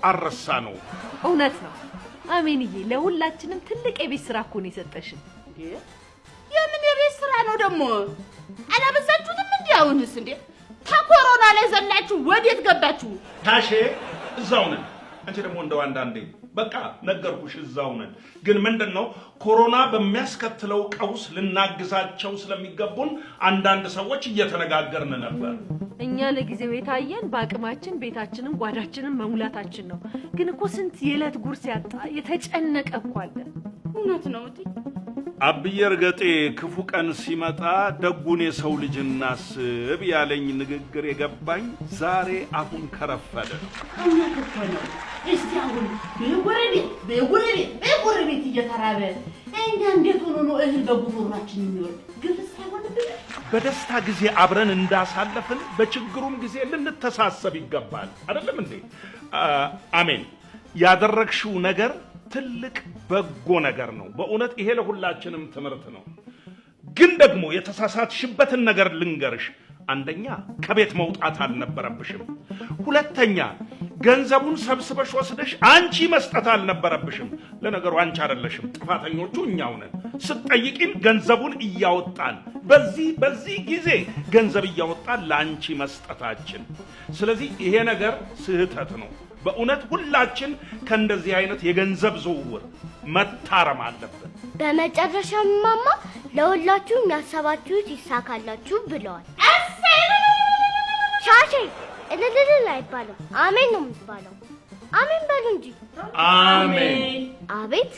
አረሳነው እውነት ነው አሜንዬ ለሁላችንም ትልቅ የቤት ስራ እኮ ነው የሰጠሽን የምን የቤት ስራ ነው ደግሞ አላበዛችሁትም እንዴ አሁንስ እንዴ ታኮሮና ላይ ዘላችሁ ወዴት ገባችሁ ታሼ እዛው ነን አንቺ ደግሞ እንደው አንዳንዴ በቃ ነገርኩሽ እዛው ነን ግን ምንድነው ኮሮና በሚያስከትለው ቀውስ ልናግዛቸው ስለሚገቡን አንዳንድ ሰዎች እየተነጋገርን ነበር እኛ ለጊዜው የታየን በአቅማችን ቤታችንን ጓዳችንን መሙላታችን ነው ግን እኮ ስንት የዕለት ጉርስ ያጣ የተጨነቀ እኮ አለ እውነት ነው እንዴ አብዬ እርገጤ ክፉ ቀን ሲመጣ ደጉን የሰው ልጅ እናስብ ያለኝ ንግግር የገባኝ ዛሬ አሁን ከረፈደ እውነት እኮ ነው እስቲ አሁን በጎረቤት እየተራበ እኛ እንዴት ሆኖ ነው እህል በጉሮሯችን የሚወርድ ግፍስ አይሆንብን በደስታ ጊዜ አብረን እንዳሳለፍን በችግሩም ጊዜ ልንተሳሰብ ይገባል አይደለም እንዴ አሜን ያደረግሽው ነገር ትልቅ በጎ ነገር ነው በእውነት ይሄ ለሁላችንም ትምህርት ነው ግን ደግሞ የተሳሳትሽበትን ነገር ልንገርሽ አንደኛ ከቤት መውጣት አልነበረብሽም ሁለተኛ ገንዘቡን ሰብስበሽ ወስደሽ አንቺ መስጠት አልነበረብሽም ለነገሩ አንቺ አይደለሽም ጥፋተኞቹ እኛው ነን ስትጠይቂን ገንዘቡን እያወጣን በዚህ ጊዜ ገንዘብ እያወጣን ለአንቺ መስጠታችን ስለዚህ ይሄ ነገር ስህተት ነው በእውነት ሁላችን ከእንደዚህ አይነት የገንዘብ ዝውውር መታረም አለብን በመጨረሻም ማማ ለሁላችሁም ያሰባችሁት ይሳካላችሁ ብለዋል ሻሼ እልልል አይባልም አሜን ነው የምትባለው አሜን በሉ እንጂ አሜን አቤት